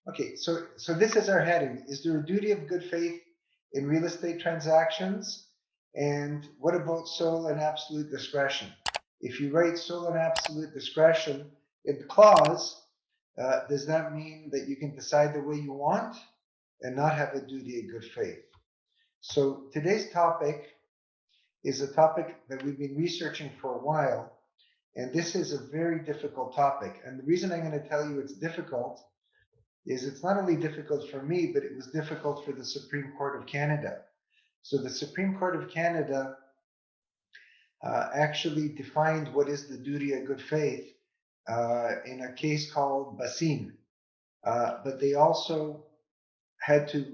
Okay, so this is our heading. Is there a duty of good faith in real estate transactions? And what about sole and absolute discretion? If you write sole and absolute discretion in the clause, does that mean that you can decide the way you want and not have a duty of good faith? So today's topic is a topic that we've been researching for a while, and this is a very difficult topic. And the reason I'm going to tell you it's difficult is it's not only difficult for me, but it was difficult for the Supreme Court of Canada. So the Supreme Court of Canada actually defined what is the duty of good faith in a case called Bhasin. But they also had to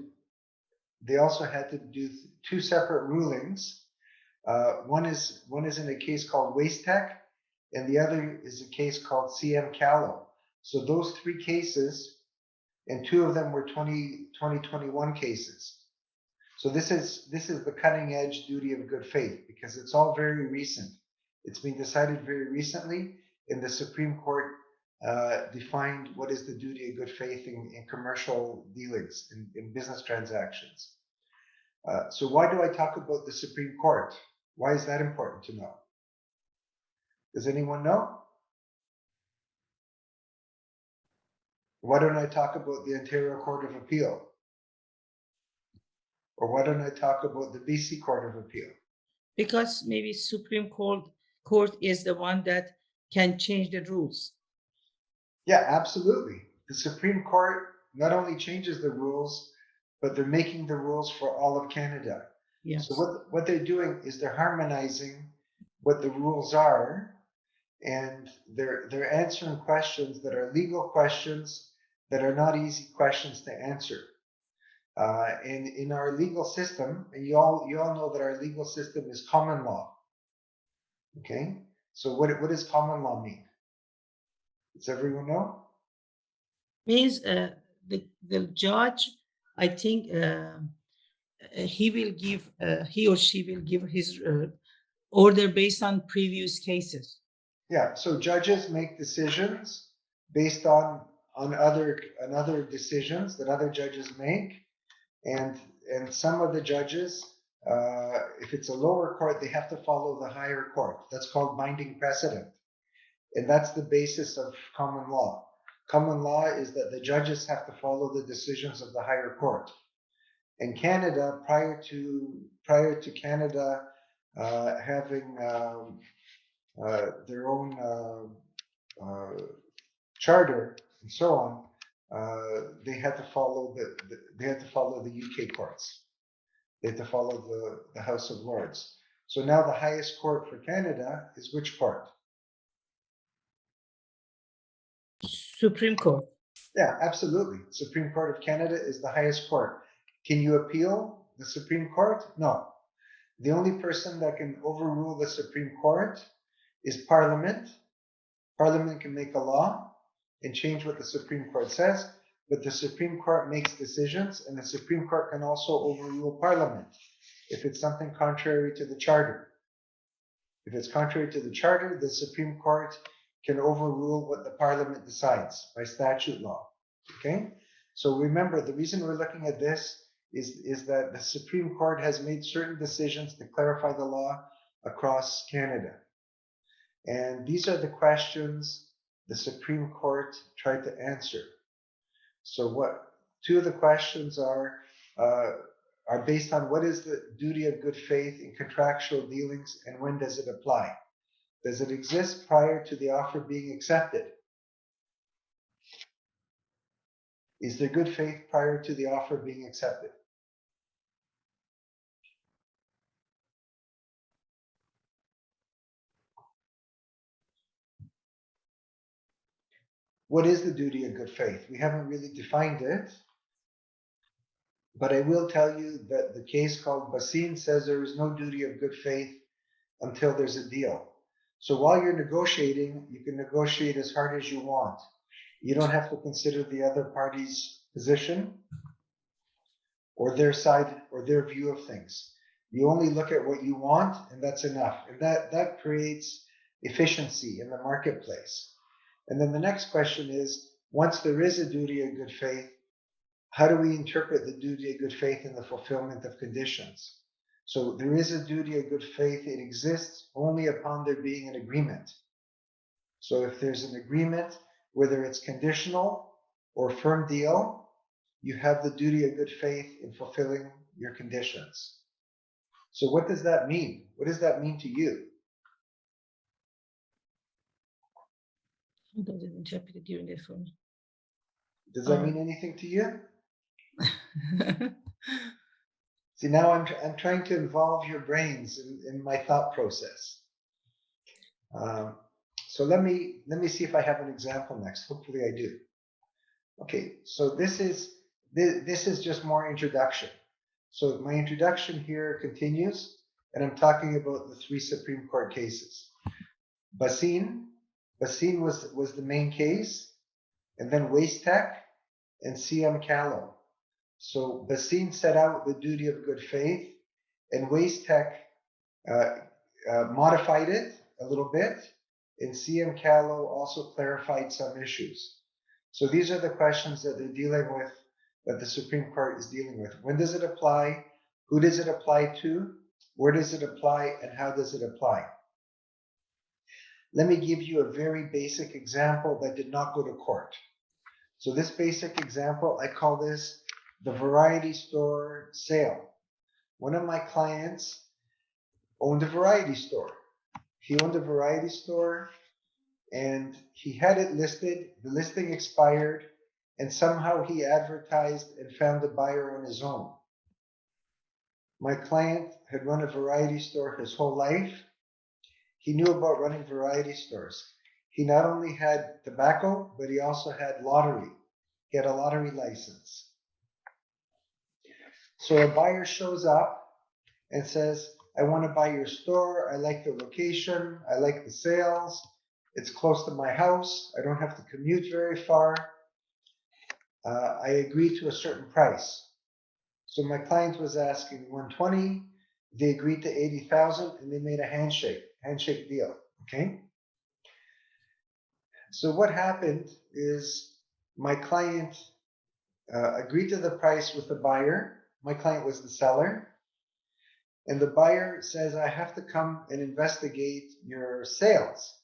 do two separate rulings. One is in a case called Wastech, and the other is a case called CM Callow. So those three cases, and two of them were 2021 cases. So this is the cutting edge duty of good faith because it's all very recent. It's been decided very recently, and the Supreme Court defined what is the duty of good faith in commercial dealings, in business transactions. So why do I talk about the Supreme Court? Why is that important to know? Does anyone know? Why don't I talk about the Ontario Court of Appeal? Or why don't I talk about the BC Court of Appeal? Because maybe Supreme Court is the one that can change the rules. Yeah, absolutely. The Supreme Court not only changes the rules, but they're making the rules for all of Canada. Yes. So what they're doing is they're harmonizing what the rules are, and they're answering questions that are legal questions that are not easy questions to answer. And in our legal system, and you all know that our legal system is common law. Okay, so what does common law mean? Does everyone know? Means the judge, I think he will give he or she will give his order based on previous cases. Yeah, so judges make decisions based on other decisions that other judges make, and some of the judges, if it's a lower court, they have to follow the higher court. That's called binding precedent, and that's the basis of common law. Common law is that the judges have to follow the decisions of the higher court. In Canada, prior to Canada having their own charter and so on, they had to follow the UK courts. They had to follow the House of Lords. So now the highest court for Canada is which court? Supreme Court. Yeah, absolutely. Supreme Court of Canada is the highest court. Can you appeal the Supreme Court? No. The only person that can overrule the Supreme Court is Parliament. Parliament can make a law and change what the Supreme Court says, but the Supreme Court makes decisions, and the Supreme Court can also overrule Parliament if it's something contrary to the Charter. If it's contrary to the Charter, the Supreme Court can overrule what the Parliament decides by statute law. Okay? So remember, the reason we're looking at this is that the Supreme Court has made certain decisions to clarify the law across Canada. And these are the questions the Supreme Court tried to answer. So two of the questions are based on what is the duty of good faith in contractual dealings and when does it apply? Does it exist prior to the offer being accepted? Is there good faith prior to the offer being accepted? What is the duty of good faith? We haven't really defined it, but I will tell you that the case called Bhasin says there is no duty of good faith until there's a deal. So while you're negotiating, you can negotiate as hard as you want. You don't have to consider the other party's position or their side or their view of things. You only look at what you want, and that's enough. And that creates efficiency in the marketplace. And then the next question is, once there is a duty of good faith, how do we interpret the duty of good faith in the fulfillment of conditions? So there is a duty of good faith. It exists only upon there being an agreement. So if there's an agreement, whether it's conditional or firm deal, you have the duty of good faith in fulfilling your conditions. So what does that mean? What does that mean to you? How does it interpret it during the form? Does that mean anything to you? See, now I'm trying to involve your brains in my thought process. So let me see if I have an example next. Hopefully I do. Okay, so this is just more introduction. So my introduction here continues, and I'm talking about the 3 Supreme Court cases. Bhasin was the main case, and then Wastech and CM Callow. So Bhasin set out the duty of good faith, and Wastech modified it a little bit, and CM Callow also clarified some issues. So these are the questions that they're dealing with, that the Supreme Court is dealing with. When does it apply? Who does it apply to? Where does it apply? And how does it apply? Let me give you a very basic example that did not go to court. So this basic example, I call this the variety store sale. One of my clients owned a variety store. He owned a variety store and he had it listed. The listing expired, and somehow he advertised and found a buyer on his own. My client had run a variety store his whole life. He knew about running variety stores. He not only had tobacco, but he also had lottery. He had a lottery license. So a buyer shows up and says, I want to buy your store. I like the location. I like the sales. It's close to my house. I don't have to commute very far. I agree to a certain price. So my client was asking 120. They agreed to 80,000, and they made a handshake deal. Okay. So what happened is my client agreed to the price with the buyer. My client was the seller. And the buyer says, I have to come and investigate your sales.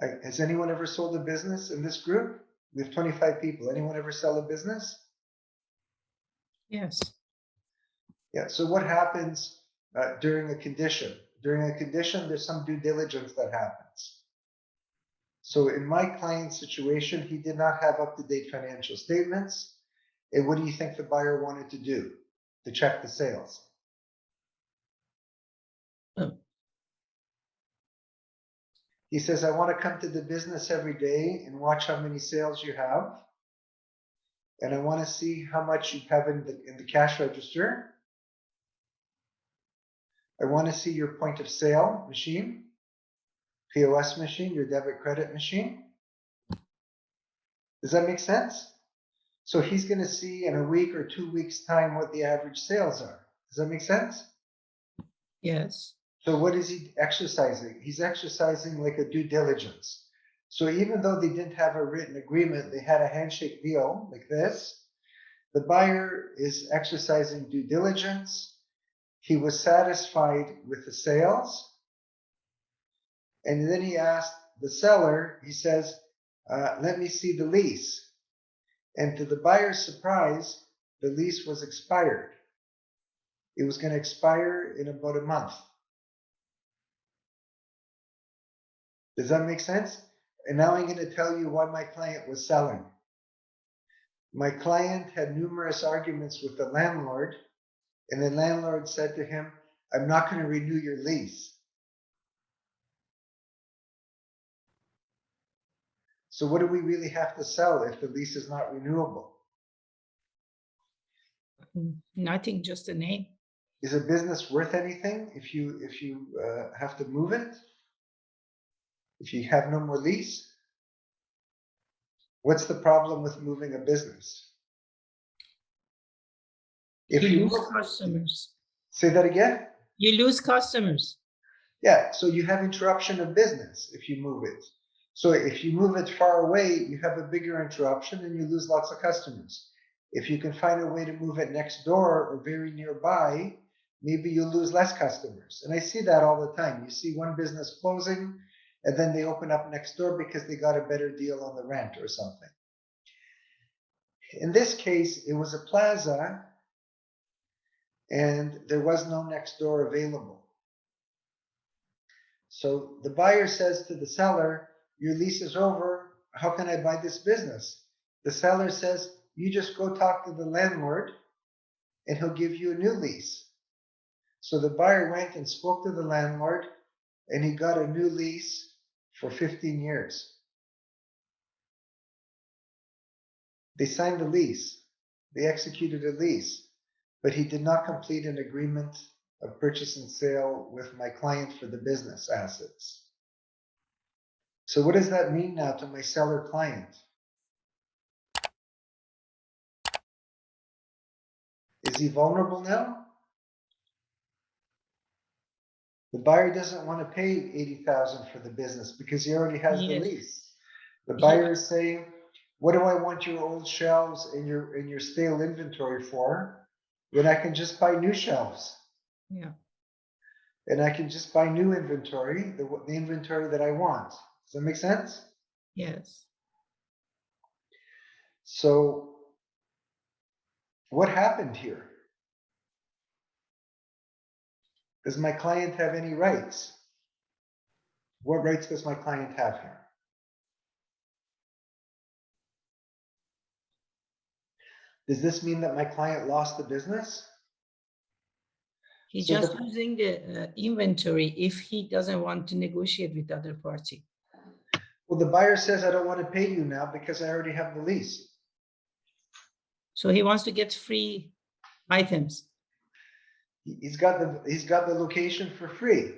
Has anyone ever sold a business in this group? We have 25 people. Anyone ever sell a business? Yes. Yeah. So what happens during a condition? During a condition, there's some due diligence that happens. So in my client's situation, he did not have up-to-date financial statements. And what do you think the buyer wanted to do to check the sales? He says, I want to come to the business every day and watch how many sales you have. And I want to see how much you have in the cash register. I want to see your point of sale machine, POS machine, your debit credit machine. Does that make sense? So he's going to see in a week or 2 weeks' time what the average sales are. Does that make sense? Yes. So what is he exercising? He's exercising like a due diligence. So even though they didn't have a written agreement, they had a handshake deal like this. The buyer is exercising due diligence. He was satisfied with the sales. And then he asked the seller, he says, let me see the lease. And to the buyer's surprise, the lease was expired. It was going to expire in about a month. Does that make sense? And now I'm going to tell you why my client was selling. My client had numerous arguments with the landlord, and the landlord said to him, I'm not going to renew your lease. So what do we really have to sell if the lease is not renewable? Nothing, just a name. Is a business worth anything if you have to move it? If you have no more lease? What's the problem with moving a business? If you lose customers. Say that again? You lose customers. Yeah, so you have interruption of business if you move it. So if you move it far away, you have a bigger interruption and you lose lots of customers. If you can find a way to move it next door or very nearby, maybe you'll lose less customers. And I see that all the time. You see one business closing and then they open up next door because they got a better deal on the rent or something. In this case, it was a plaza and there was no next door available. So the buyer says to the seller, your lease is over. How can I buy this business? The seller says, you just go talk to the landlord and he'll give you a new lease. So the buyer went and spoke to the landlord and he got a new lease for 15 years. They signed a lease. They executed a lease, but he did not complete an agreement of purchase and sale with my client for the business assets. So what does that mean now to my seller client? Is he vulnerable now? The buyer doesn't want to pay $80,000 for the business because he already has the lease. The buyer is saying, what do I want your old shelves and your stale inventory for when I can just buy new shelves? Yeah. And I can just buy new inventory, the inventory that I want. Does that make sense? Yes. So what happened here? Does my client have any rights? What rights does my client have here? Does this mean that my client lost the business? He's So just using the inventory if he doesn't want to negotiate with the other party. Well, the buyer says, I don't want to pay you now because I already have the lease. So he wants to get free items. He's got the location for free.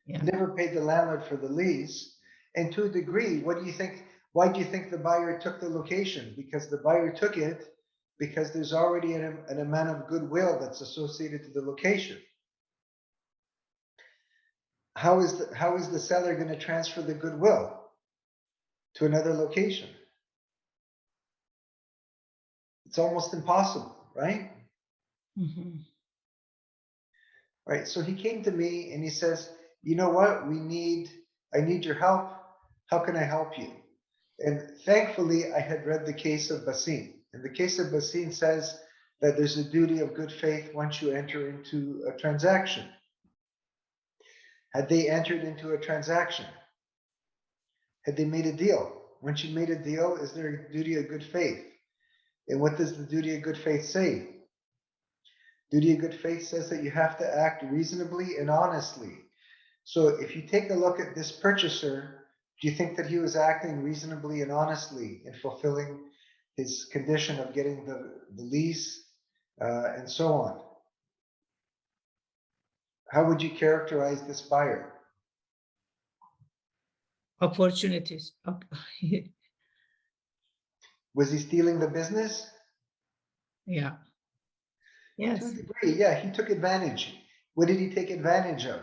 Yeah. He never paid the landlord for the lease. And to a degree, what do you think? Why do you think the buyer took the location? Because the buyer took it because there's already an amount of goodwill that's associated to the location. How is the seller going to transfer the goodwill to another location? It's almost impossible, right? Mm-hmm. Right. So he came to me and he says, you know what? I need your help. How can I help you? And thankfully, I had read the case of Bhasin. And the case of Bhasin says that there's a duty of good faith once you enter into a transaction. Had they entered into a transaction? Had they made a deal? Once you made a deal, is there a duty of good faith? And what does the duty of good faith say? Duty of good faith says that you have to act reasonably and honestly. So if you take a look at this purchaser, do you think that he was acting reasonably and honestly in fulfilling his condition of getting the lease and so on? How would you characterize this buyer? Opportunities. Was he stealing the business? Yeah. To Yes. a degree, yeah, he took advantage. What did he take advantage of?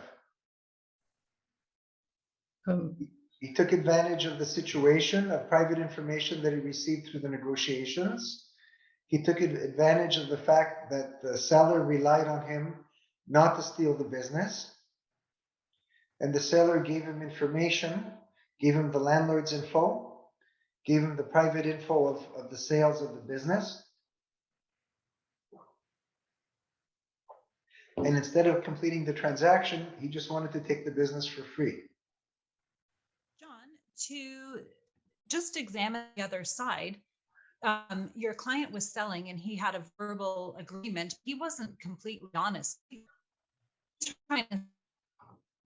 He took advantage of the situation, of private information that he received through the negotiations. He took advantage of the fact that the seller relied on him not to steal the business. And the seller gave him information, gave him the landlord's info, gave him the private info of the sales of the business. And instead of completing the transaction, he just wanted to take the business for free. John, to just examine the other side, your client was selling and he had a verbal agreement. He wasn't completely honest.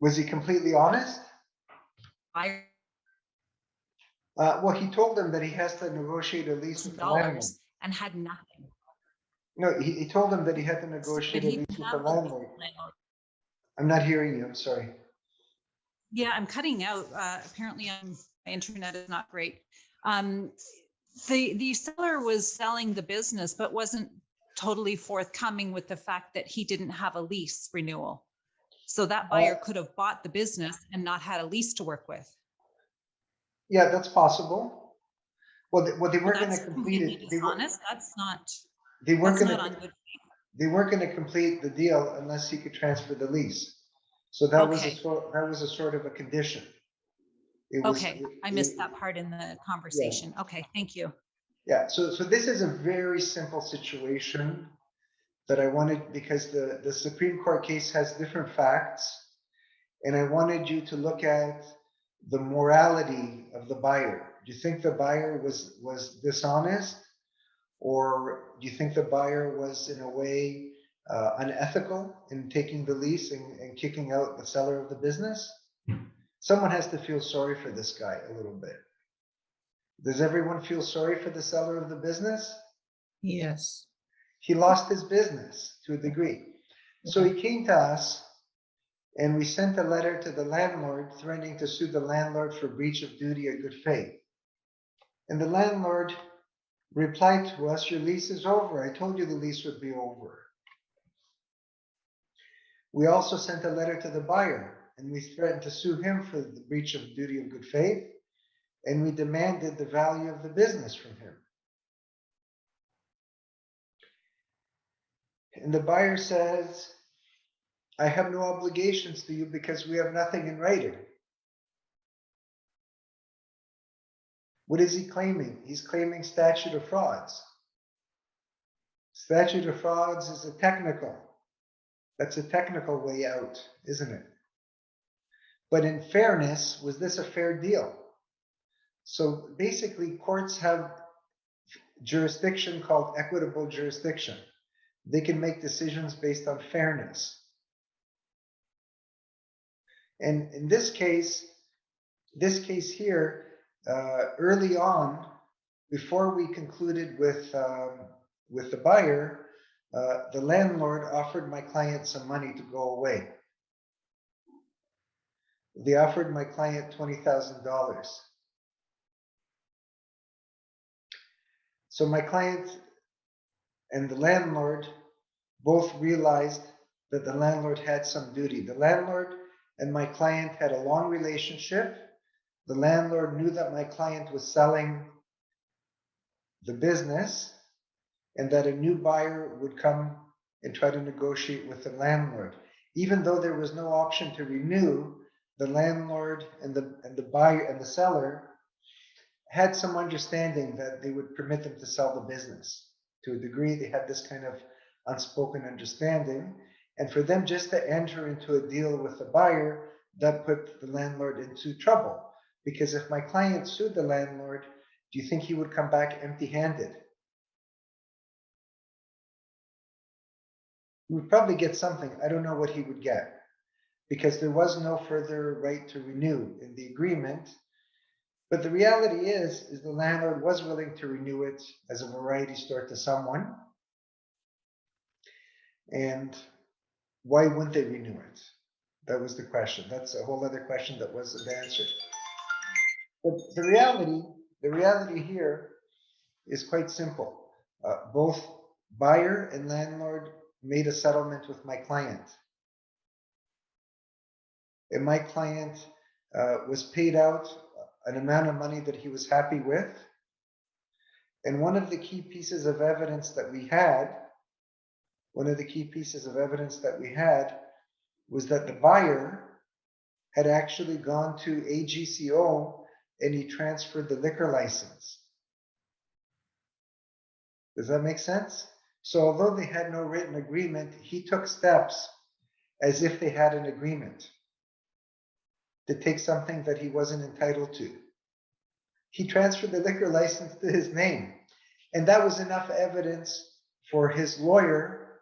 Was he completely honest? Well, he told them that he has to negotiate a lease with the landlord. And had nothing. No, he told them that he had to negotiate a lease with the landlord. I'm not hearing you. I'm sorry. Yeah, I'm cutting out. Apparently, my internet is not great. The seller was selling the business, but wasn't totally forthcoming with the fact that he didn't have a lease renewal. So that buyer could have bought the business and not had a lease to work with. Yeah, that's possible. Well, they weren't going to complete it. Dishonest. That's not. they weren't That's going not to on good. they weren't going to complete the deal unless he could transfer the lease. So that was Okay. a sort of a condition. It was Okay, I missed that part in the conversation. Okay, thank you. yeah. So this is a very simple situation that I wanted, because the Supreme Court case has different facts, and I wanted you to look at the morality of the buyer. Do you think the buyer was dishonest, or do you think the buyer was in a way unethical in taking the lease and kicking out the seller of the business? Someone has to feel sorry for this guy a little bit. Does everyone feel sorry for the seller of the business? Yes. He lost his business to a degree. So he came to us, and we sent a letter to the landlord threatening to sue the landlord for breach of duty of good faith. And the landlord replied to us, "Your lease is over. I told you the lease would be over." We also sent a letter to the buyer, and we threatened to sue him for the breach of duty of good faith, and we demanded the value of the business from him. And the buyer says, "I have no obligations to you because we have nothing in writing." What is he claiming? He's claiming statute of frauds. Statute of frauds is that's a technical way out, isn't it? But in fairness, was this a fair deal? So basically, courts have jurisdiction called equitable jurisdiction. They can make decisions based on fairness. And in this case here, early on, before we concluded with the buyer, the landlord offered my client some money to go away. They offered my client $20,000. So my client and the landlord both realized that the landlord had some duty. The landlord and my client had a long relationship. The landlord knew that my client was selling the business, and that a new buyer would come and try to negotiate with the landlord. Even though there was no option to renew, the landlord and the buyer and the seller had some understanding that they would permit them to sell the business. To a degree, they had this kind of unspoken understanding. And for them just to enter into a deal with the buyer, that put the landlord into trouble. Because if my client sued the landlord, do you think he would come back empty-handed? He would probably get something. I don't know what he would get, because there was no further right to renew in the agreement. But the reality is the landlord was willing to renew it as a variety store to someone. And why wouldn't they renew it? That was the question. That's a whole other question that wasn't answered. But the reality here is quite simple. Both buyer and landlord made a settlement with my client. And my client was paid out an amount of money that he was happy with. And one of the key pieces of evidence that we had was that the buyer had actually gone to AGCO and he transferred the liquor license. Does that make sense? So although they had no written agreement, he took steps as if they had an agreement to take something that he wasn't entitled to. He transferred the liquor license to his name. And that was enough evidence for his lawyer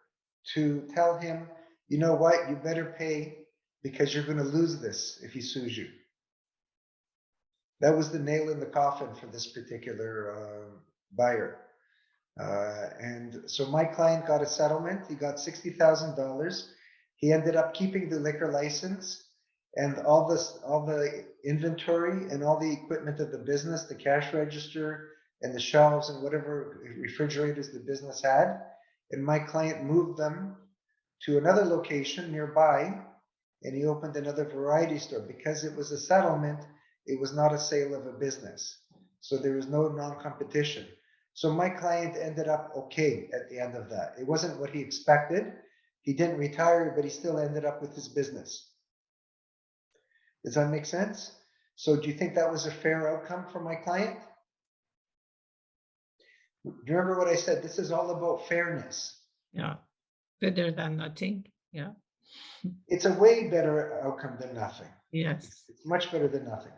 to tell him, you know what, you better pay, because you're going to lose this if he sues you. That was the nail in the coffin for this particular buyer. And so my client got a settlement. He got $60,000. He ended up keeping the liquor license and all the inventory and all the equipment of the business, the cash register and the shelves and whatever refrigerators the business had. And my client moved them to another location nearby, and he opened another variety store. Because it was a settlement, it was not a sale of a business. So there was no non-competition. So my client ended up okay at the end of that. It wasn't what he expected. He didn't retire, but he still ended up with his business. Does that make sense? So do you think that was a fair outcome for my client? Do you remember what I said? This is all about fairness. Yeah. Better than nothing. Yeah. It's a way better outcome than nothing. Yes. It's much better than nothing.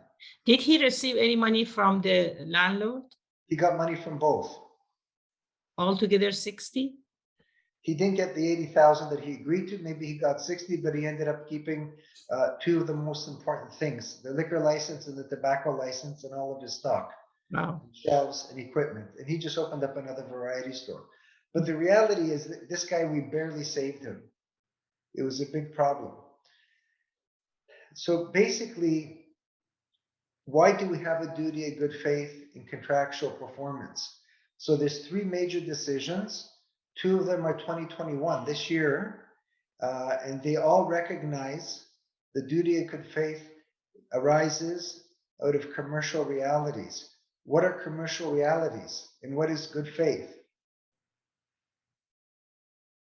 Did he receive any money from the landlord? He got money from both. Altogether 60? He didn't get the 80,000 that he agreed to. Maybe he got 60, but he ended up keeping two of the most important things: the liquor license and the tobacco license, and all of his stock, Wow. shelves and equipment. And he just opened up another variety store. But the reality is that this guy, we barely saved him. It was a big problem. So basically, why do we have a duty of good faith in contractual performance? So there's three major decisions. Two of them are 2021, this year, and they all recognize the duty of good faith arises out of commercial realities. What are commercial realities and what is good faith?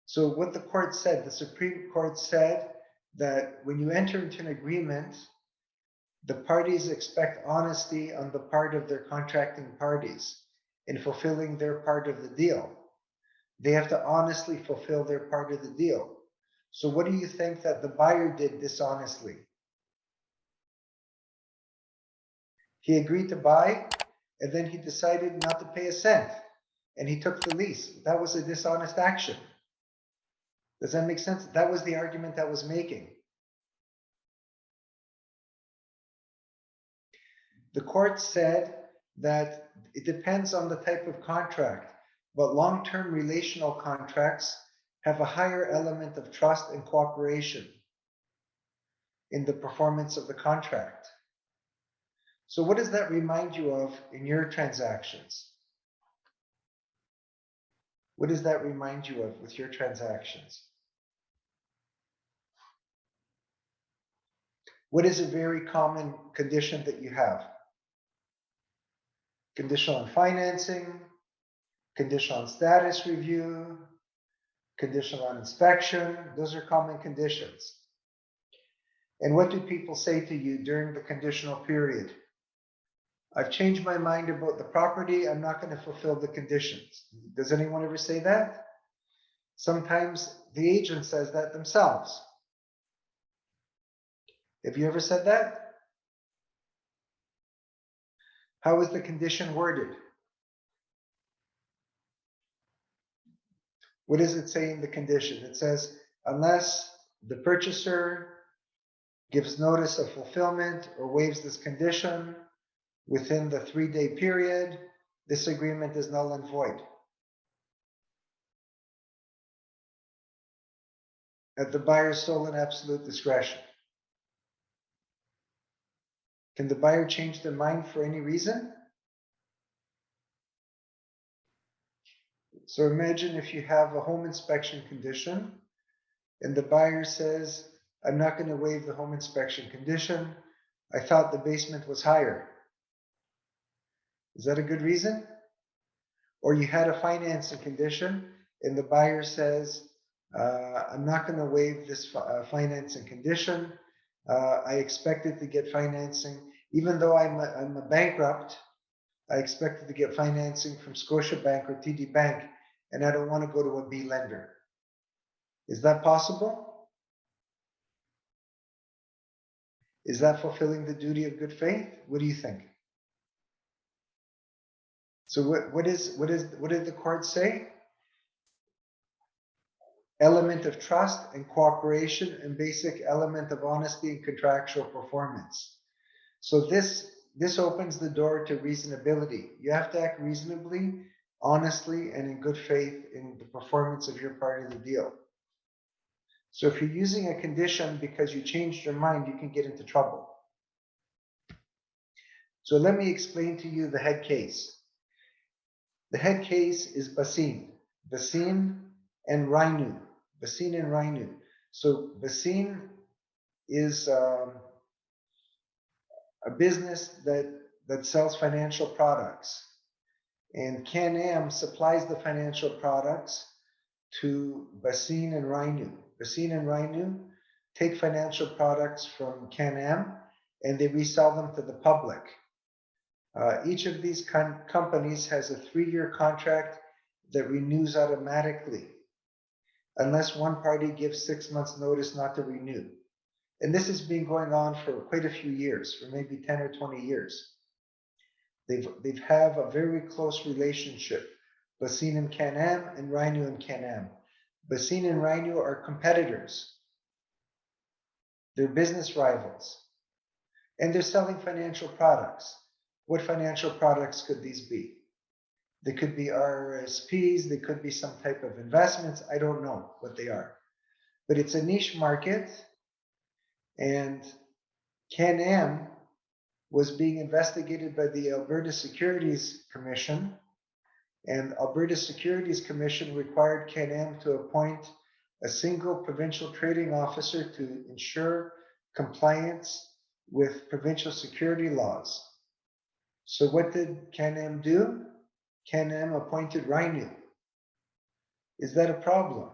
So what the court said, the Supreme Court said that when you enter into an agreement, the parties expect honesty on the part of their contracting parties in fulfilling their part of the deal. They have to honestly fulfill their part of the deal. So what do you think that the buyer did dishonestly? He agreed to buy, and then he decided not to pay a cent, and he took the lease. That was a dishonest action. Does that make sense? That was the argument that was making. The court said that it depends on the type of contract, but long-term relational contracts have a higher element of trust and cooperation in the performance of the contract. So what does that remind you of in your transactions? What does that remind you of with your transactions? What is a very common condition that you have? Conditional on financing, conditional on status review, conditional on inspection. Those are common conditions. And what do people say to you during the conditional period? I've changed my mind about the property. I'm not going to fulfill the conditions. Does anyone ever say that? Sometimes the agent says that themselves. Have you ever said that? How is the condition worded? What does it say in the condition? It says, unless the purchaser gives notice of fulfillment or waives this condition within the 3-day period, this agreement is null and void. At the buyer's sole and absolute discretion. Can the buyer change their mind for any reason? So imagine if you have a home inspection condition and the buyer says, I'm not going to waive the home inspection condition. I thought the basement was higher. Is that a good reason? Or you had a financing condition and the buyer says, I'm not going to waive this financing condition. I expected to get financing, even though I'm a bankrupt. I expected to get financing from Scotiabank or TD Bank, and I don't want to go to a B lender. Is that possible? Is that fulfilling the duty of good faith? What do you think? So what did the court say? Element of trust and cooperation and basic element of honesty and contractual performance. So this opens the door to reasonability. You have to act reasonably, honestly, and in good faith in the performance of your part of the deal. So if you're using a condition because you changed your mind, you can get into trouble. So let me explain to you the head case. The head case is Bhasin and Rainu. Bhasin and Rainu. So Bhasin is a business that sells financial products. And Can-Am supplies the financial products to Bhasin and Rhino. Bhasin and Rhino take financial products from Can-Am and they resell them to the public. Each of these companies has a 3-year contract that renews automatically, unless one party gives 6 months notice not to renew. And this has been going on for quite a few years, for maybe 10 or 20 years. They've have a very close relationship, Bhasin and Can-Am and Rhino and Can-Am. Bhasin and Rhino are competitors. They're business rivals. And they're selling financial products. What financial products could these be? They could be RRSPs, they could be some type of investments. I don't know what they are. But it's a niche market, and Can-Am was being investigated by the Alberta Securities Commission, and Alberta Securities Commission required Can-Am to appoint a single provincial trading officer to ensure compliance with provincial security laws. So what did Can-Am do? Can-Am appointed Rhino. Is that a problem?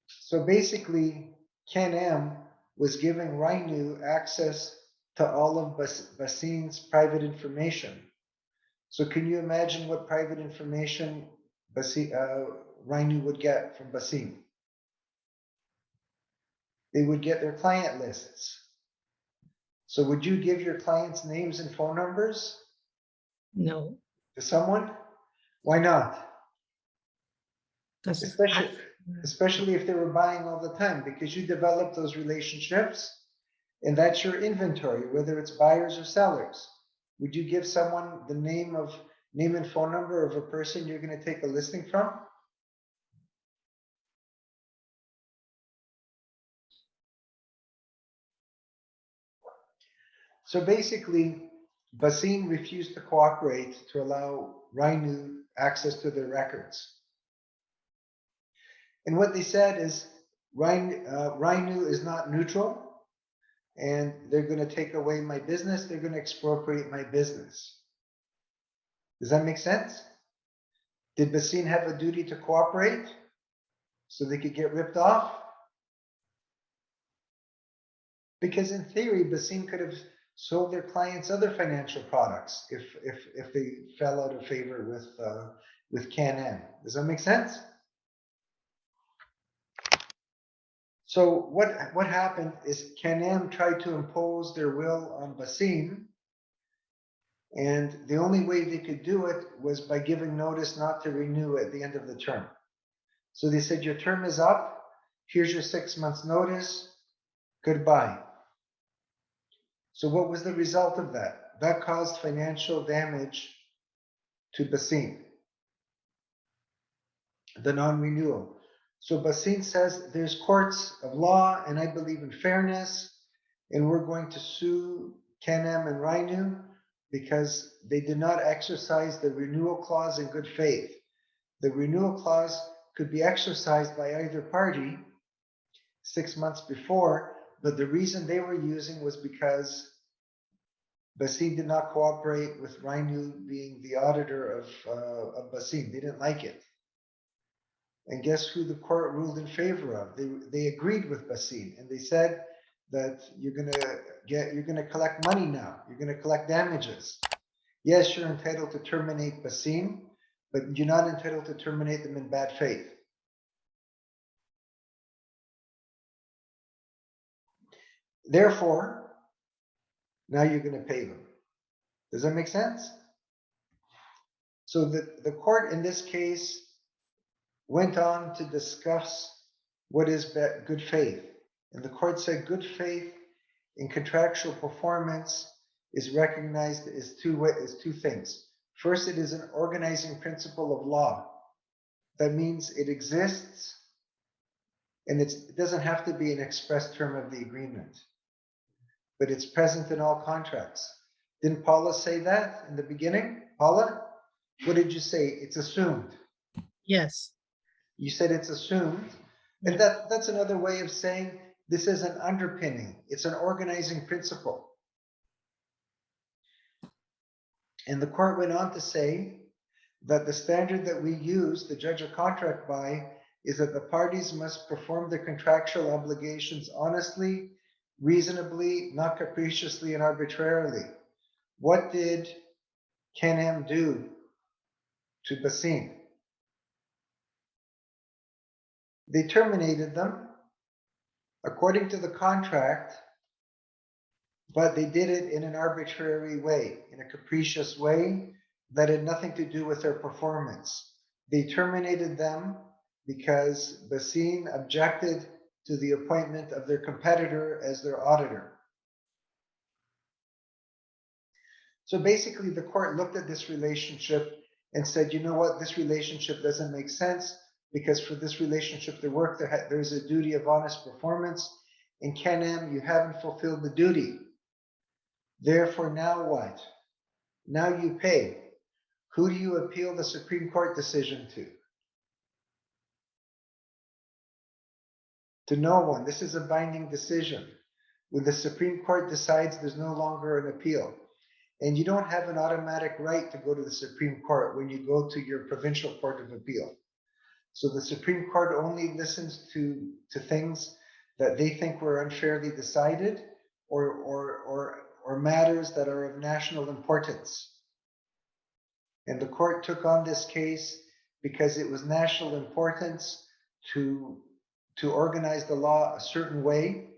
So basically, Can-Am was giving Rhino access to all of Bhasin's private information. So can you imagine what private information Rhino would get from Bhasin? They would get their client lists. So would you give your clients' names and phone numbers No, to someone? Why not? because Especially if they were buying all the time, because you develop those relationships and that's your inventory, whether it's buyers or sellers. Would you give someone the name and phone number of a person you're going to take a listing from? So basically, Bhasin refused to cooperate to allow Rhino access to their records. And what they said is Rhino is not neutral, and they're going to take away my business. They're going to expropriate my business. Does that make sense? Did Bhasin have a duty to cooperate so they could get ripped off? Because in theory, Bhasin could have sold their clients other financial products if they fell out of favor with Can-Am. Does that make sense? So what happened is Can-Am tried to impose their will on Bhasin, and the only way they could do it was by giving notice not to renew at the end of the term. So they said, your term is up, here's your 6 months notice, goodbye. So what was the result of that? That caused financial damage to Bhasin, the non-renewal. So Bhasin says there's courts of law and I believe in fairness, and we're going to sue Can-Am and Rhino because they did not exercise the renewal clause in good faith. The renewal clause could be exercised by either party 6 months before, but the reason they were using was because Bhasin did not cooperate with Rhino being the auditor of Bhasin. They didn't like it. And guess who the court ruled in favor of? They agreed with Bhasin, and they said that you're gonna collect money now. You're gonna collect damages. Yes, you're entitled to terminate Bhasin, but you're not entitled to terminate them in bad faith. Therefore, now you're going to pay them. Does that make sense? So the court in this case went on to discuss what is good faith. And the court said good faith in contractual performance is recognized as two things. First, it is an organizing principle of law. That means it exists, and it doesn't have to be an express term of the agreement, but it's present in all contracts. Didn't Paula say that in the beginning? Paula, what did you say? It's assumed. yes. You said it's assumed. And that's another way of saying this is an underpinning. It's an organizing principle. And the court went on to say that the standard that we use to judge a contract by is that the parties must perform their contractual obligations honestly, reasonably, not capriciously and arbitrarily. What did Can-Am do to Bhasin? They terminated them according to the contract, but they did it in an arbitrary way, in a capricious way that had nothing to do with their performance. They terminated them because Bhasin objected to the appointment of their competitor as their auditor. So basically, the court looked at this relationship and said, you know what, this relationship doesn't make sense because for this relationship to work, there's a duty of honest performance. In Can-Am, you haven't fulfilled the duty. Therefore, now what? Now you pay. Who do you appeal the Supreme Court decision to? To no one. This is a binding decision. When the Supreme Court decides, there's no longer an appeal. And you don't have an automatic right to go to the Supreme Court when you go to your provincial court of appeal. So the Supreme Court only listens to things that they think were unfairly decided or matters that are of national importance. And the court took on this case because it was national importance to organize the law a certain way,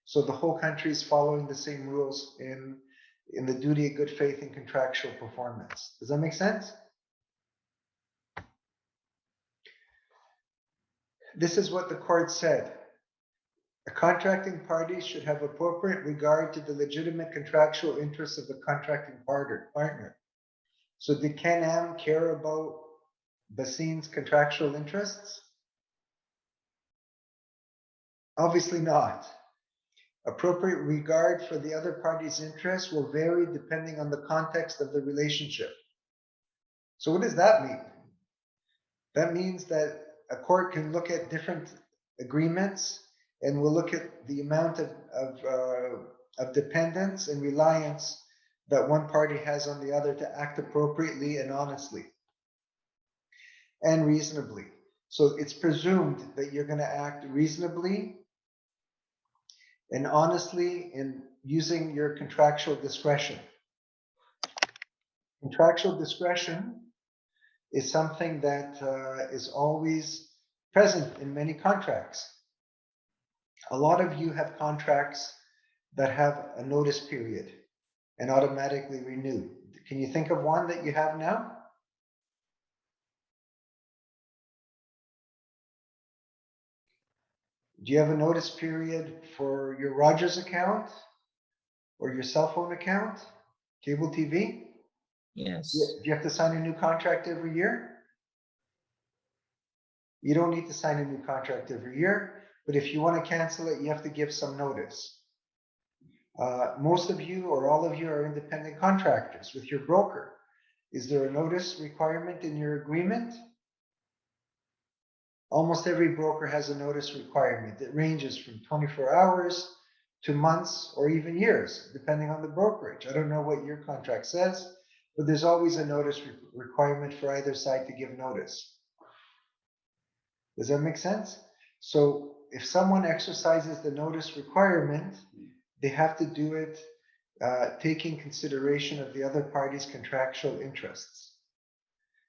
so the whole country is following the same rules in the duty of good faith and contractual performance. Does that make sense? This is what the court said. A contracting party should have appropriate regard to the legitimate contractual interests of the contracting partner. So did Can-Am care about Bhasin's contractual interests? Obviously not. Appropriate regard for the other party's interests will vary depending on the context of the relationship. So what does that mean? That means that a court can look at different agreements and will look at the amount of dependence and reliance that one party has on the other to act appropriately and honestly and reasonably. So it's presumed that you're going to act reasonably and honestly in using your contractual discretion. Contractual discretion is something that is always present in many contracts. A lot of you have contracts that have a notice period and automatically renew. Can you think of one that you have now? Do you have a notice period for your Rogers account or your cell phone account, cable TV? Yes. Do you have to sign a new contract every year? You don't need to sign a new contract every year, but if you want to cancel it, you have to give some notice. Most of you or all of you are independent contractors with your broker. Is there a notice requirement in your agreement? Almost every broker has a notice requirement that ranges from 24 hours to months or even years, depending on the brokerage. I don't know what your contract says, but there's always a notice requirement for either side to give notice. Does that make sense? So if someone exercises the notice requirement, they have to do it taking consideration of the other party's contractual interests.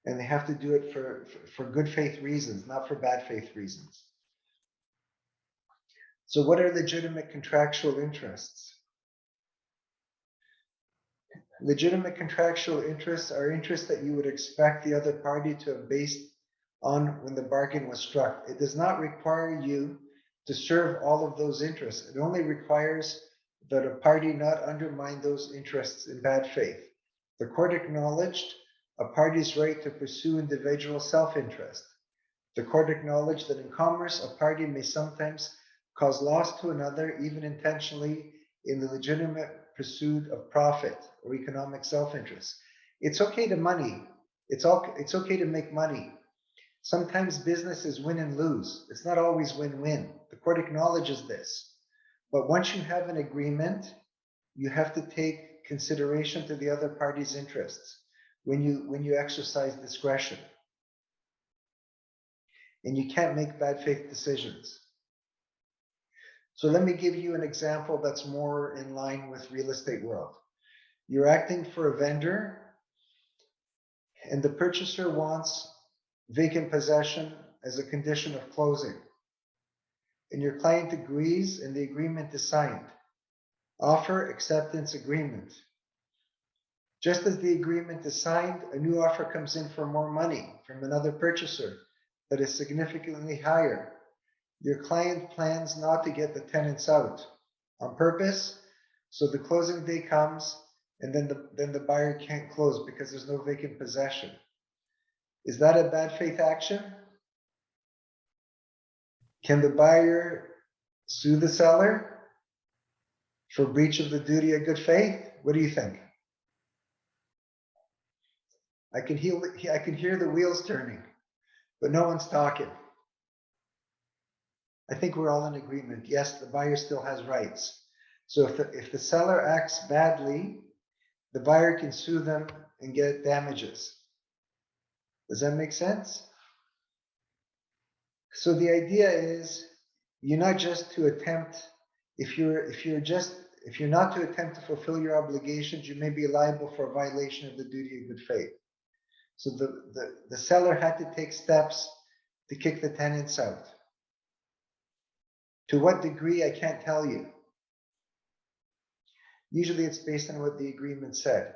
And they have to do it for good faith reasons, not for bad faith reasons. So what are legitimate contractual interests? Legitimate contractual interests are interests that you would expect the other party to have based on when the bargain was struck. It does not require you to serve all of those interests. It only requires that a party not undermine those interests in bad faith. The court acknowledged a party's right to pursue individual self-interest. The court acknowledged that in commerce, a party may sometimes cause loss to another, even intentionally, in the legitimate pursuit of profit or economic self-interest. It's okay to money. It's okay to make money. Sometimes business is win and lose. It's not always win-win. The court acknowledges this. But once you have an agreement, you have to take consideration to the other party's interests. when you exercise discretion. And you can't make bad faith decisions. So let me give you an example that's more in line with real estate world. You're acting for a vendor and the purchaser wants vacant possession as a condition of closing. And your client agrees and the agreement is signed. Offer acceptance agreement. Just as the agreement is signed, a new offer comes in for more money from another purchaser that is significantly higher. Your client plans not to get the tenants out on purpose, so the closing day comes and then the buyer can't close because there's no vacant possession. Is that a bad faith action? Can the buyer sue the seller for breach of the duty of good faith? What do you think? I can hear the wheels turning, but no one's talking. I think we're all in agreement. Yes, the buyer still has rights. So if the seller acts badly, the buyer can sue them and get damages. Does that make sense? So the idea is you're not just to attempt, if you're not to attempt to fulfill your obligations, you may be liable for a violation of the duty of good faith. So the seller had to take steps to kick the tenants out. To what degree, I can't tell you. Usually it's based on what the agreement said.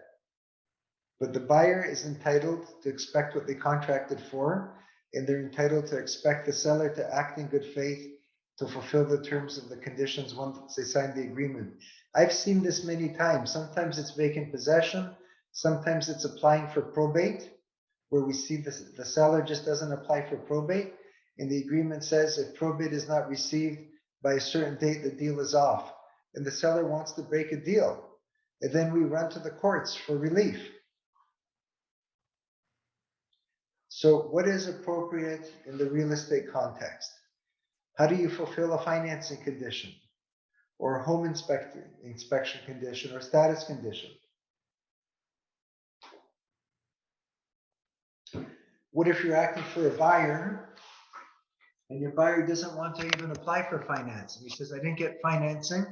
But the buyer is entitled to expect what they contracted for, and they're entitled to expect the seller to act in good faith to fulfill the terms of the conditions once they sign the agreement. I've seen this many times. Sometimes it's vacant possession. Sometimes it's applying for probate, where we see the seller just doesn't apply for probate, and the agreement says if probate is not received by a certain date, the deal is off. And the seller wants to break a deal. And then we run to the courts for relief. So what is appropriate in the real estate context? How do you fulfill a financing condition or a home inspection condition or status condition? What if you're acting for a buyer and your buyer doesn't want to even apply for financing? He says, I didn't get financing.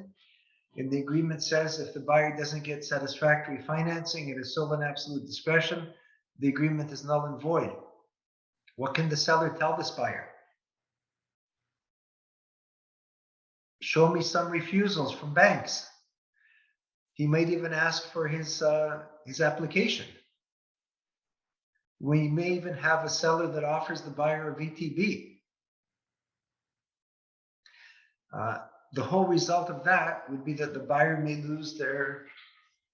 And the agreement says if the buyer doesn't get satisfactory financing, it is sole and absolute discretion. The agreement is null and void. What can the seller tell this buyer? Show me some refusals from banks. He might even ask for his application. We may even have a seller that offers the buyer a VTB. The whole result of that would be that the buyer may lose their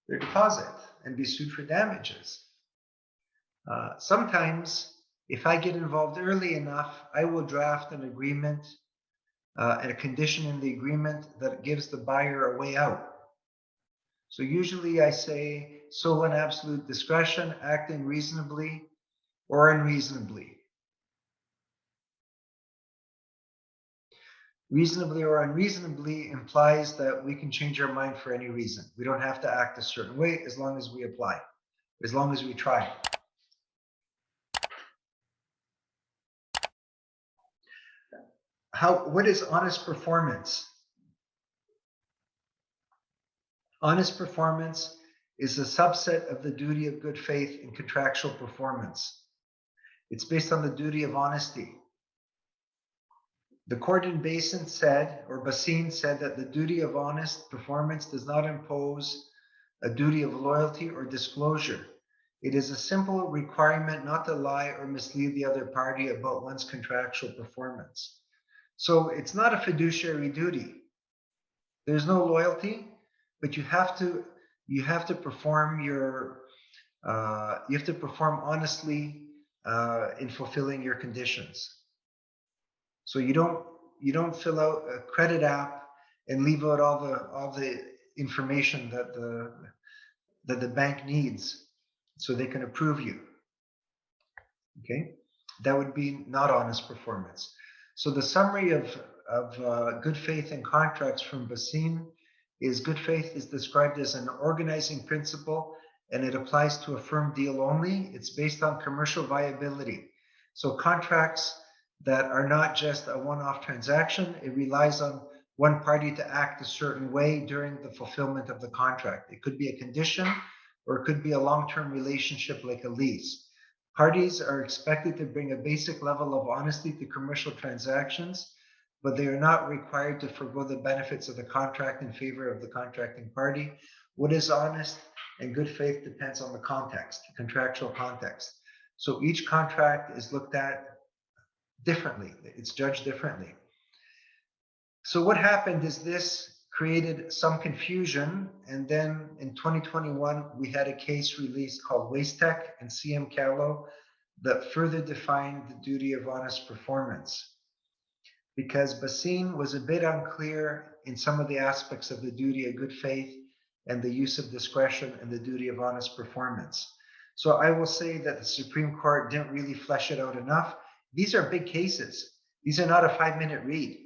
deposit and be sued for damages. Sometimes, if I get involved early enough, I will draft an agreement and a condition in the agreement that gives the buyer a way out. So usually I say sole and absolute discretion, acting reasonably or unreasonably. Reasonably or unreasonably implies that we can change our mind for any reason. We don't have to act a certain way as long as we apply, as long as we try. What is honest performance? Honest performance is a subset of the duty of good faith in contractual performance. It's based on the duty of honesty. The court in Bhasin said that the duty of honest performance does not impose a duty of loyalty or disclosure. It is a simple requirement not to lie or mislead the other party about one's contractual performance. So it's not a fiduciary duty. There's no loyalty, but you have to perform honestly in fulfilling your conditions. So you don't fill out a credit app and leave out all the information that the bank needs so they can approve you. Okay, that would be not honest performance. So the summary of good faith in contracts from Bhasin is good faith is described as an organizing principle and it applies to a firm deal only. It's based on commercial viability. So contracts that are not just a one-off transaction, it relies on one party to act a certain way during the fulfillment of the contract. It could be a condition, or it could be a long-term relationship like a lease. Parties are expected to bring a basic level of honesty to commercial transactions, but they are not required to forgo the benefits of the contract in favor of the contracting party. What is honest and good faith depends on the context, the contractual context. So each contract is looked at differently. It's judged differently. So what happened is this created some confusion. And then in 2021, we had a case released called Wastech and CM Callow that further defined the duty of honest performance. Because Bhasin was a bit unclear in some of the aspects of the duty of good faith and the use of discretion and the duty of honest performance. So I will say that the Supreme Court didn't really flesh it out enough. These are big cases. These are not a 5-minute read.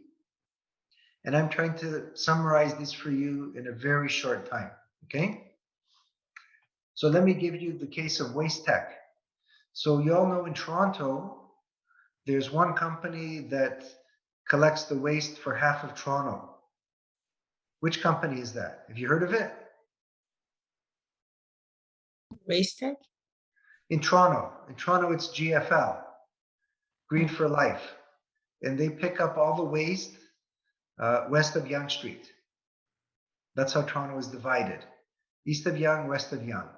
And I'm trying to summarize these for you in a very short time, okay? So let me give you the case of Wastech. So you all know in Toronto, there's one company that collects the waste for half of Toronto. Which company is that? Have you heard of it? Wastech? In Toronto, it's GFL, Green for Life. And they pick up all the waste west of Yonge Street. That's how Toronto is divided. East of Yonge, west of Yonge.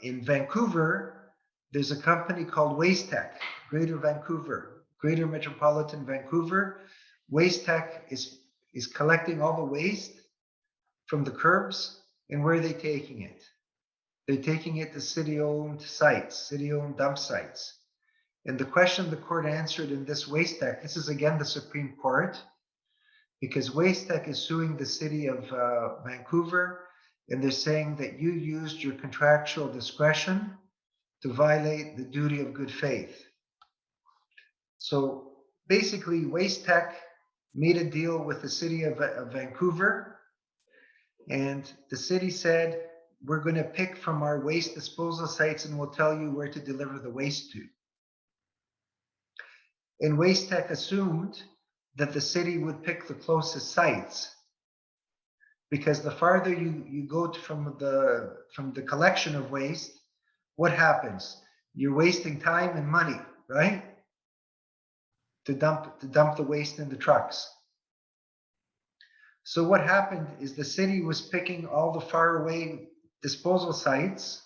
In Vancouver, there's a company called Wastech, Greater Vancouver, Greater Metropolitan Vancouver. Wastech is collecting all the waste from the curbs, and where are they taking it? They're taking it to city-owned sites, city-owned dump sites. And the question the court answered in this Wastech, this is again the Supreme Court, because Wastech is suing the city of Vancouver, and they're saying that you used your contractual discretion to violate the duty of good faith. So basically, Wastech made a deal with the city of Vancouver, and the city said, we're going to pick from our waste disposal sites and we'll tell you where to deliver the waste to. And Wastech assumed that the city would pick the closest sites, because the farther you go from the collection of waste, what happens? You're wasting time and money, right? To dump the waste in the trucks. So what happened is the city was picking all the far away disposal sites,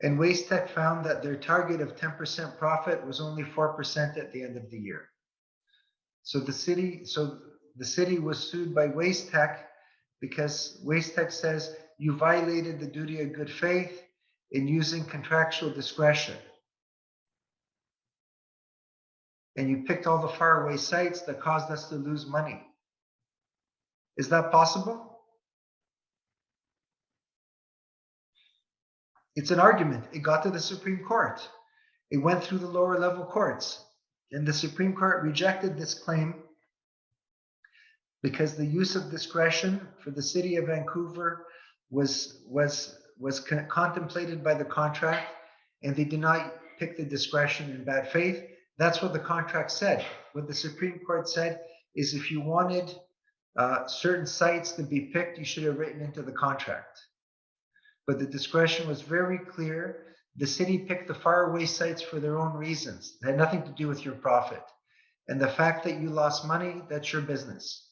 and Wastech found that their target of 10% profit was only 4% at the end of the year. So the city was sued by Wastech because Wastech says you violated the duty of good faith in using contractual discretion. And you picked all the faraway sites that caused us to lose money. Is that possible? It's an argument. It got to the Supreme Court. It went through the lower level courts. And the Supreme Court rejected this claim because the use of discretion for the city of Vancouver was contemplated by the contract, and they did not pick the discretion in bad faith. That's what the contract said. What the Supreme Court said is if you wanted certain sites to be picked, you should have written into the contract. But the discretion was very clear. The city picked the faraway sites for their own reasons. It had nothing to do with your profit. And the fact that you lost money, that's your business.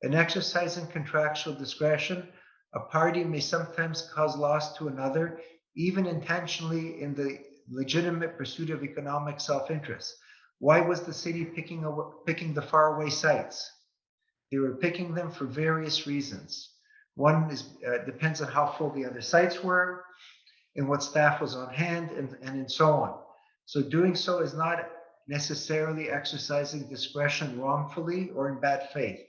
In exercising contractual discretion, a party may sometimes cause loss to another, even intentionally in the legitimate pursuit of economic self-interest. Why was the city picking the faraway sites? They were picking them for various reasons. One depends on how full the other sites were and what staff was on hand and so on. So doing so is not necessarily exercising discretion wrongfully or in bad faith.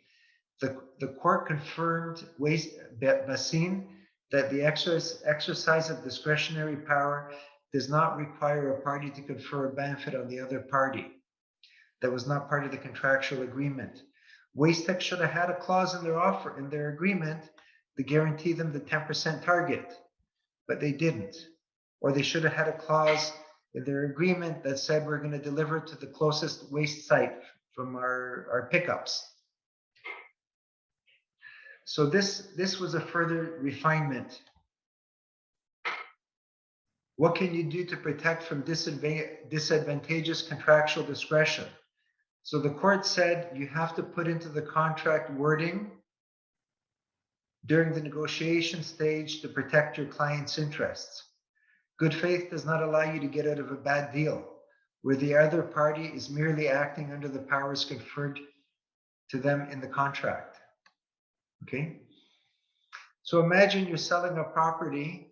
The court confirmed Bhasin that the exercise of discretionary power does not require a party to confer a benefit on the other party that was not part of the contractual agreement. Wastech should have had a clause in their agreement to guarantee them the 10% target, but they didn't. Or they should have had a clause in their agreement that said we're going to deliver to the closest waste site from our pickups. So this was a further refinement. What can you do to protect from disadvantageous contractual discretion? So the court said you have to put into the contract wording during the negotiation stage to protect your client's interests. Good faith does not allow you to get out of a bad deal where the other party is merely acting under the powers conferred to them in the contract. Okay? So imagine you're selling a property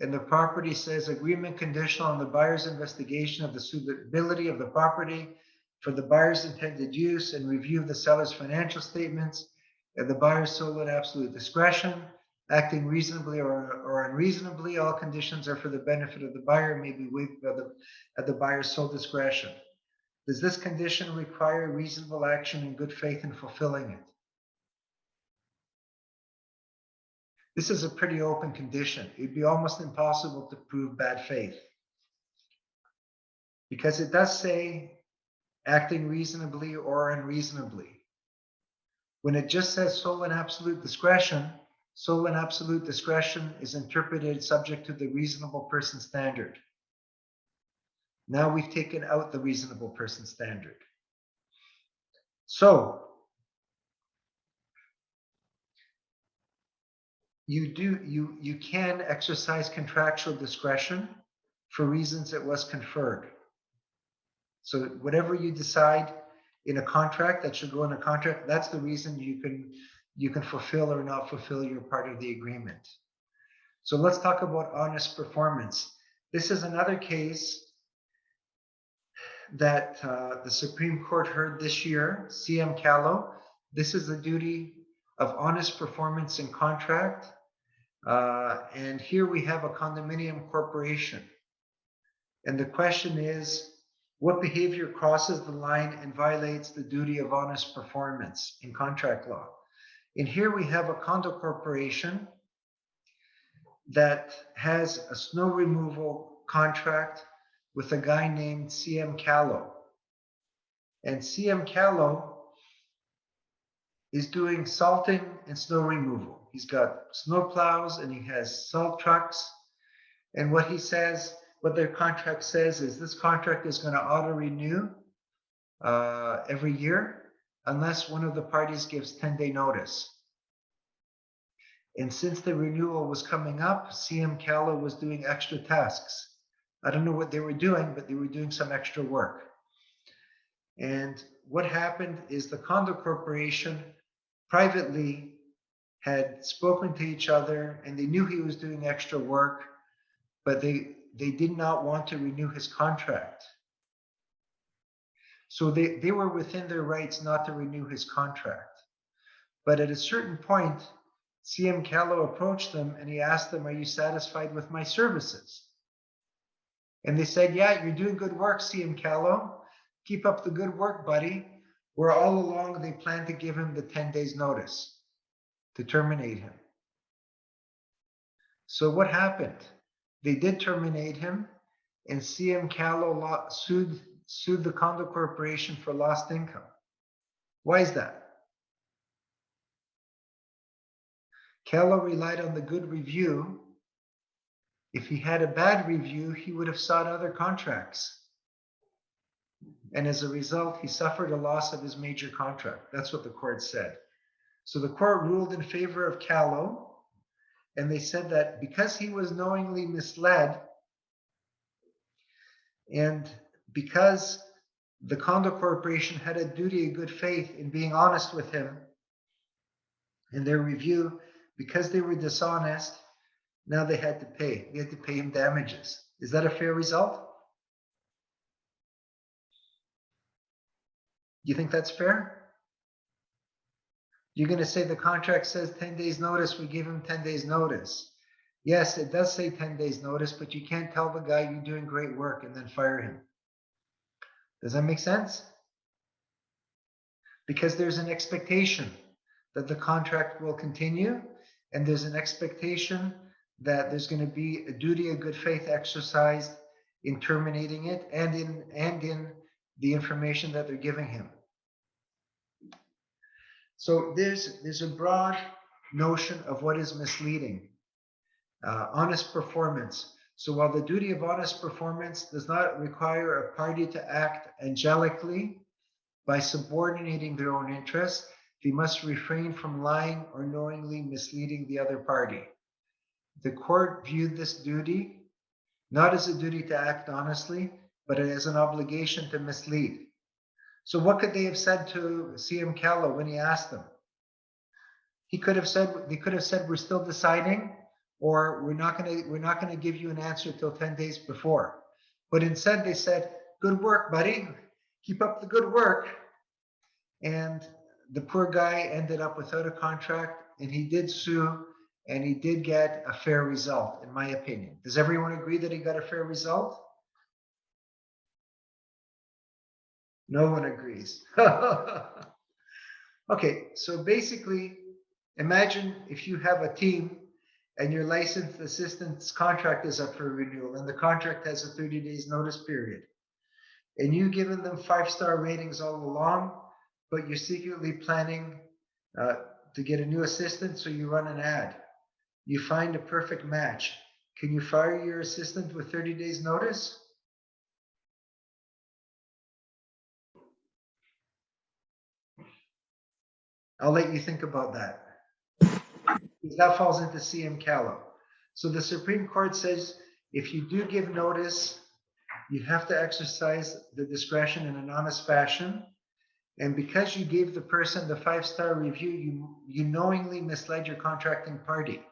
and the property says agreement conditional on the buyer's investigation of the suitability of the property for the buyer's intended use and review of the seller's financial statements and the buyer's sole and absolute discretion, acting reasonably or unreasonably. All conditions are for the benefit of the buyer and may be waived at the buyer's sole discretion. Does this condition require reasonable action in good faith in fulfilling it? This is a pretty open condition. It'd be almost impossible to prove bad faith because it does say acting reasonably or unreasonably. When it just says sole and absolute discretion is interpreted subject to the reasonable person standard. Now we've taken out the reasonable person standard. So you can exercise contractual discretion for reasons it was conferred. So whatever you decide in a contract that should go in a contract, that's the reason you can fulfill or not fulfill your part of the agreement. So let's talk about honest performance. This is another case that the Supreme Court heard this year, CM Callow. This is the duty of honest performance in contract. And here we have a condominium corporation. And the question is, what behavior crosses the line and violates the duty of honest performance in contract law? And here we have a condo corporation that has a snow removal contract with a guy named CM Callow. And CM Callow is doing salting and snow removal. He's got snow plows and he has salt trucks. And what he says, what their contract says is this contract is going to auto renew every year unless one of the parties gives 10-day notice. And since the renewal was coming up, CM Callow was doing extra tasks. I don't know what they were doing, but they were doing some extra work. And what happened is the condo corporation privately had spoken to each other and they knew he was doing extra work, but they did not want to renew his contract. So they were within their rights not to renew his contract. But at a certain point, CM Callow approached them and he asked them, "Are you satisfied with my services?" And they said, "Yeah, you're doing good work, CM Callow. Keep up the good work, buddy." Where all along they planned to give him the 10 days notice to terminate him. So what happened? They did terminate him, and CM Callow sued the condo corporation for lost income. Why is that? Callow relied on the good review. If he had a bad review, he would have sought other contracts. And as a result, he suffered a loss of his major contract. That's what the court said. So the court ruled in favor of Callow, and they said that because he was knowingly misled, and because the condo corporation had a duty of good faith in being honest with him in their review, because they were dishonest, now they had to pay. They had to pay him damages. Is that a fair result? Do you think that's fair? You're going to say the contract says 10 days notice, we give him 10 days notice. Yes, it does say 10 days notice, but you can't tell the guy you're doing great work and then fire him. Does that make sense? Because there's an expectation that the contract will continue and there's an expectation that there's going to be a duty of good faith exercised in terminating it and in the information that they're giving him. So there's a broad notion of what is misleading. Honest performance. So while the duty of honest performance does not require a party to act angelically by subordinating their own interests, they must refrain from lying or knowingly misleading the other party. The court viewed this duty not as a duty to act honestly, but as an obligation to mislead. So what could they have said to CM Callow when he asked them? They could have said, we're still deciding, or we're not going to give you an answer till 10 days before. But instead they said, good work, buddy. Keep up the good work. And the poor guy ended up without a contract, and he did sue, and he did get a fair result, in my opinion. Does everyone agree that he got a fair result? No one agrees. Okay, so basically, imagine if you have a team and your licensed assistant's contract is up for renewal, and the contract has a 30 days notice period. And you've given them 5-star ratings all along, but you're secretly planning to get a new assistant, so you run an ad. You find a perfect match. Can you fire your assistant with 30 days notice? I'll let you think about that. Because that falls into CM Callow. So the Supreme Court says if you do give notice, you have to exercise the discretion in an honest fashion. And because you gave the person the 5-star review, you knowingly misled your contracting party.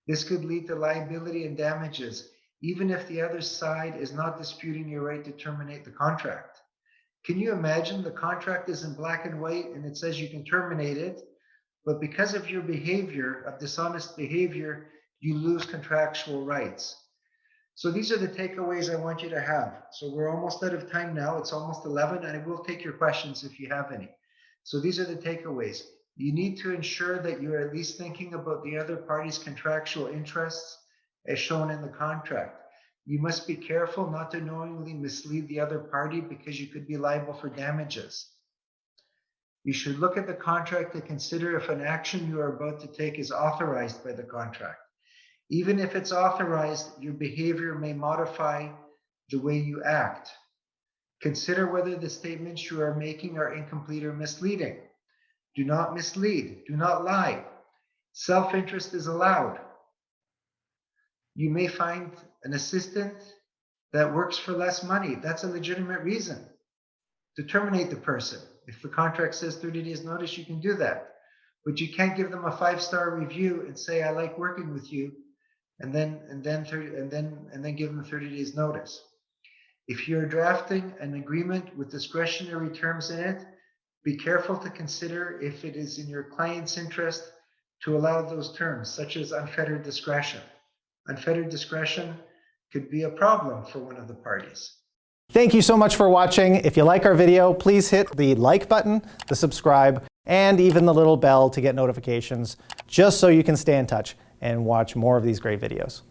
This could lead to liability and damages, even if the other side is not disputing your right to terminate the contract. Can you imagine the contract is in black and white and it says you can terminate it, but because of your behavior, of dishonest behavior, you lose contractual rights. So these are the takeaways I want you to have. So we're almost out of time now. It's almost 11, and I will take your questions if you have any. So these are the takeaways. You need to ensure that you're at least thinking about the other party's contractual interests as shown in the contract. You must be careful not to knowingly mislead the other party because you could be liable for damages. You should look at the contract to consider if an action you are about to take is authorized by the contract. Even if it's authorized, your behavior may modify the way you act. Consider whether the statements you are making are incomplete or misleading. Do not mislead. Do not lie. Self-interest is allowed. You may find an assistant that works for less money. That's a legitimate reason to terminate the person. If the contract says 30 days notice, you can do that. But you can't give them a 5-star review and say, I like working with you, and then give them 30 days notice. If you're drafting an agreement with discretionary terms in it, be careful to consider if it is in your client's interest to allow those terms, such as unfettered discretion. Unfettered discretion could be a problem for one of the parties. Thank you so much for watching. If you like our video, please hit the like button, the subscribe, and even the little bell to get notifications, just so you can stay in touch and watch more of these great videos.